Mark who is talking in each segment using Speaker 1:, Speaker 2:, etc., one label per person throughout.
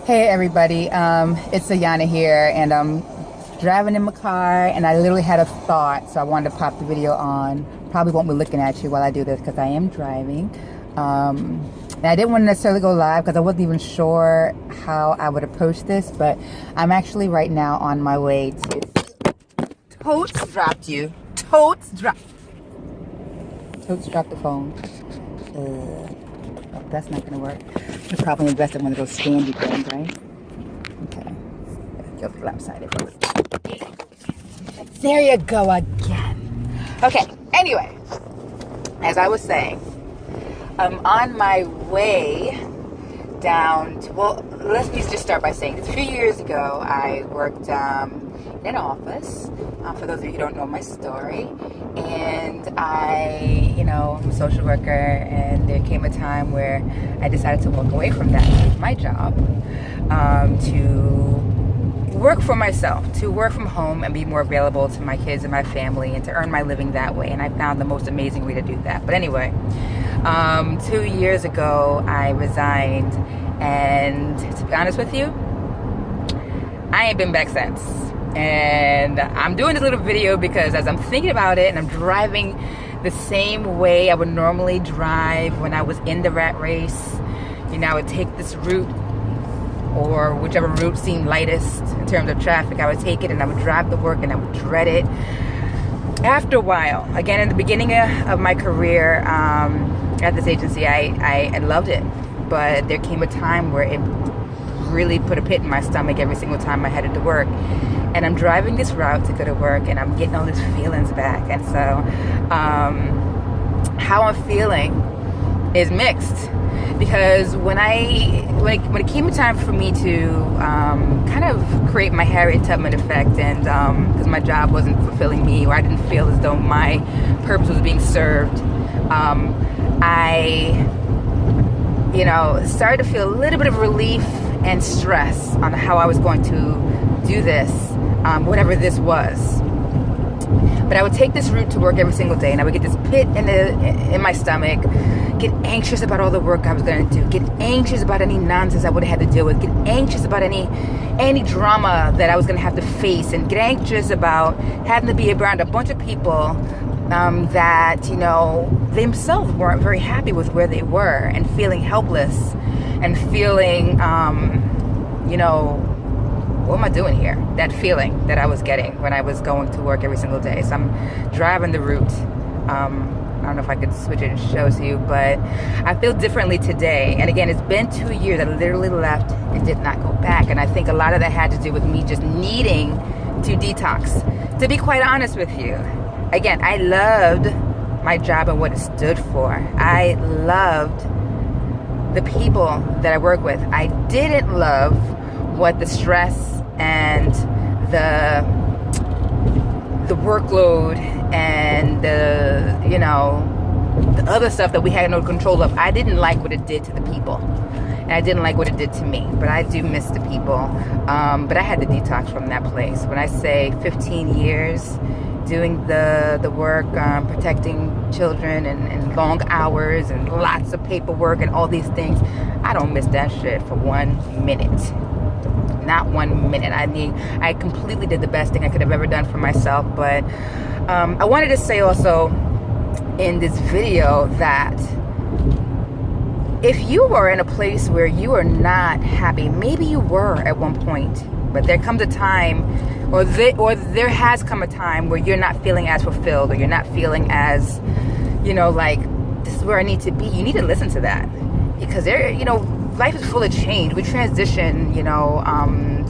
Speaker 1: Hey everybody, it's Ayana here, and I'm driving in my car, and I literally had a thought, so I wanted to pop the video on. Probably won't be looking at you while I do this because I am driving. And I didn't want to necessarily go live because I wasn't even sure how I would approach this, but I'm actually right now on my way to... Totes dropped you. Totes dropped the phone. Oh, that's not gonna work. You're probably invested in one of those standy things, right? Okay. Go lopsided. There you go again. Okay, anyway, as I was saying, I'm on my way down to, well, let me just start by saying, a few years ago, I worked in an office, for those of you who don't know my story, and I'm a social worker, and there came a time where I decided to walk away from that, my job, to work for myself, to work from home and be more available to my kids and my family and to earn my living that way, and I found the most amazing way to do that. But anyway, 2 years ago, I resigned, and to be honest with you, I ain't been back since. And I'm doing this little video because as I'm thinking about it and I'm driving the same way I would normally drive when I was in the rat race, I would take this route or whichever route seemed lightest in terms of traffic, I would take it and I would drive to work and I would dread it. After a while, again, in the beginning of my career at this agency, I loved it, but there came a time where it really put a pit in my stomach every single time I headed to work. And I'm driving this route to go to work, and I'm getting all these feelings back. And so, how I'm feeling is mixed, because when it came time for me to kind of create my Harriet Tubman effect, and because my job wasn't fulfilling me, or I didn't feel as though my purpose was being served, I started to feel a little bit of relief and stress on how I was going to do this, whatever this was. But I would take this route to work every single day, and I would get this pit in my stomach, get anxious about all the work I was going to do, get anxious about any nonsense I would have had to deal with, get anxious about any drama that I was going to have to face, and get anxious about having to be around a bunch of people that themselves weren't very happy with where they were, and feeling helpless and feeling what am I doing here? That feeling that I was getting when I was going to work every single day. So I'm driving the route. I don't know if I could switch it and show to you, but I feel differently today. And again, it's been 2 years. I literally left and did not go back. And I think a lot of that had to do with me just needing to detox. To be quite honest with you, again, I loved my job and what it stood for. I loved the people that I work with. I didn't love what the stress and the workload and the other stuff that we had no control of. I didn't like what it did to the people, and I didn't like what it did to me. But I do miss the people. But I had to detox from that place. When I say 15 years doing the work, protecting children and long hours and lots of paperwork and all these things, I don't miss that shit for 1 minute. Not 1 minute. I mean, I completely did the best thing I could have ever done for myself. But I wanted to say also in this video that if you are in a place where you are not happy, maybe you were at one point, but there comes a time, or there has come a time where you're not feeling as fulfilled, or you're not feeling as, like, this is where I need to be. You need to listen to that, because life is full of change. We transition,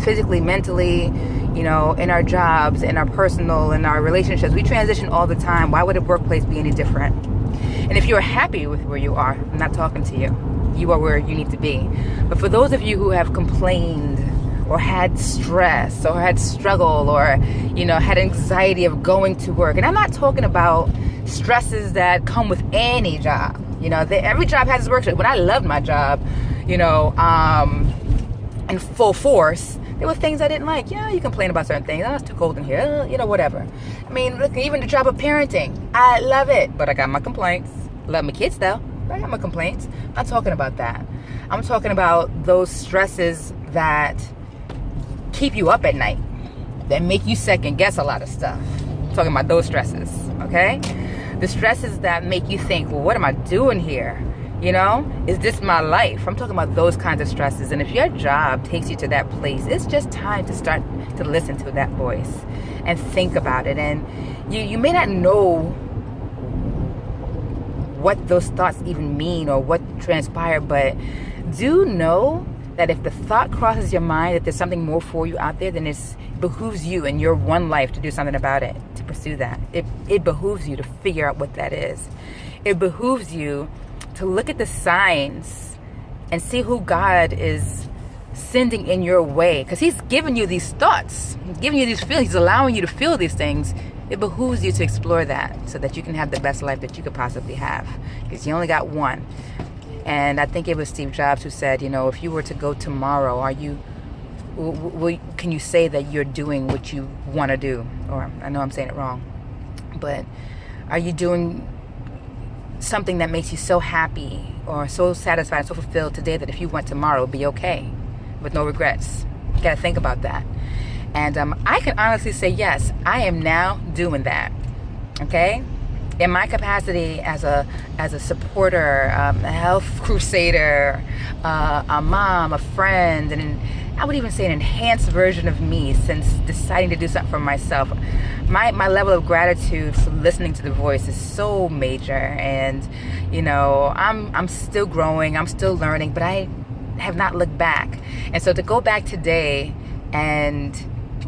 Speaker 1: physically, mentally, in our jobs, in our personal, in our relationships. We transition all the time. Why would a workplace be any different? And if you're happy with where you are, I'm not talking to you. You are where you need to be. But for those of you who have complained, or had stress, or had struggle, or had anxiety of going to work, and I'm not talking about stresses that come with any job. Every job has its work stress. When I loved my job, in full force, there were things I didn't like. Yeah, you complain about certain things. Oh, it's too cold in here. Whatever. I mean, look, even the job of parenting, I love it, but I got my complaints. Love my kids though. I got my complaints. I'm not talking about that. I'm talking about those stresses that keep you up at night, that make you second guess a lot of stuff. I'm talking about those stresses, okay? The stresses that make you think, well, what am I doing here? You know, is this my life? I'm talking about those kinds of stresses. And if your job takes you to that place, it's just time to start to listen to that voice and think about it. And you may not know what those thoughts even mean or what transpired, but do know that if the thought crosses your mind that there's something more for you out there, then it behooves you in your one life to do something about it, to pursue that. It behooves you to figure out what that is. It behooves you to look at the signs and see who God is sending in your way, because he's giving you these thoughts, he's giving you these feelings, he's allowing you to feel these things. It behooves you to explore that so that you can have the best life that you could possibly have, because you only got one. And I think it was Steve Jobs who said, you know, if you were to go tomorrow, can you say that you're doing what you want to do? Or I know I'm saying it wrong, but are you doing something that makes you so happy or so satisfied, so fulfilled today that if you went tomorrow, it would be okay with no regrets? You got to think about that. And I can honestly say, yes, I am now doing that. Okay? In my capacity as a supporter, a health crusader, a mom, a friend, and I would even say an enhanced version of me since deciding to do something for myself. My level of gratitude for listening to the voice is so major, and you know, I'm still growing, I'm still learning, but I have not looked back. And so to go back today and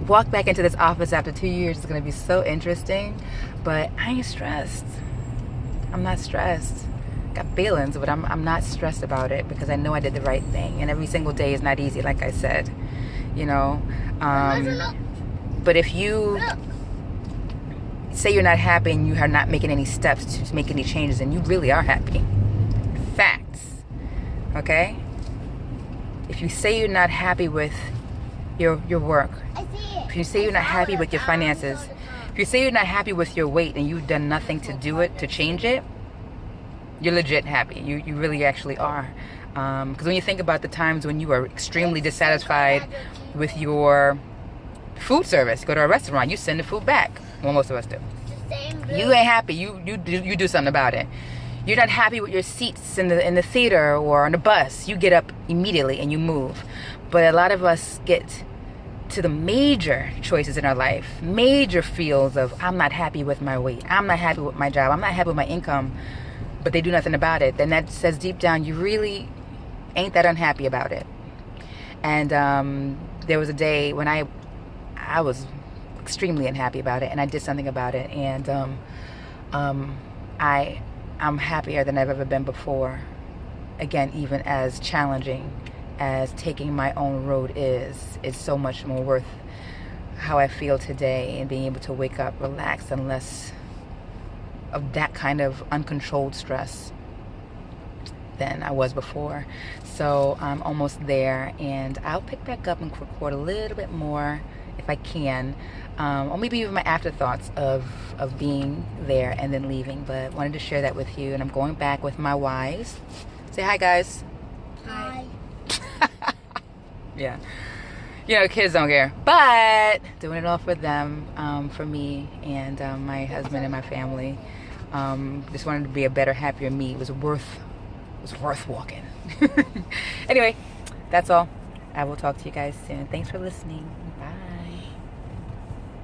Speaker 1: walk back into this office after 2 years is going to be so interesting. But I ain't stressed. I'm not stressed. Got feelings, but I'm not stressed about it because I know I did the right thing. And every single day is not easy, like I said, you know. But if you say you're not happy and you are not making any steps to make any changes, and you really are happy. Facts. Okay? If you say you're not happy with your work, if you say you're not happy with your finances, if you say you're not happy with your weight and you've done nothing to do it, to change it, you're legit happy. You really actually are. Because when you think about the times when you are extremely dissatisfied with your food service, you go to a restaurant, you send the food back. Well, most of us do. You ain't happy. You do something about it. You're not happy with your seats in the theater or on the bus. You get up immediately and you move. But a lot of us get to the major choices in our life, major fields of I'm not happy with my weight, I'm not happy with my job, I'm not happy with my income, but they do nothing about it. Then that says deep down you really ain't that unhappy about it. And there was a day when I was extremely unhappy about it, and I did something about it, and I'm happier than I've ever been before. Again, even as challenging as taking my own road is, it's so much more worth how I feel today, and being able to wake up relaxed and less of that kind of uncontrolled stress than I was before. So I'm almost there, and I'll pick back up and record a little bit more if I can, or maybe even my afterthoughts of being there and then leaving. But wanted to share that with you, and I'm going back with my whys. Say hi, guys.
Speaker 2: Hi.
Speaker 1: Yeah, you know, kids don't care, but doing it all for them, for me and my husband and my family. Just wanted to be a better, happier me. It was worth walking. Anyway, that's all. I will talk to you guys soon. Thanks for listening. Bye.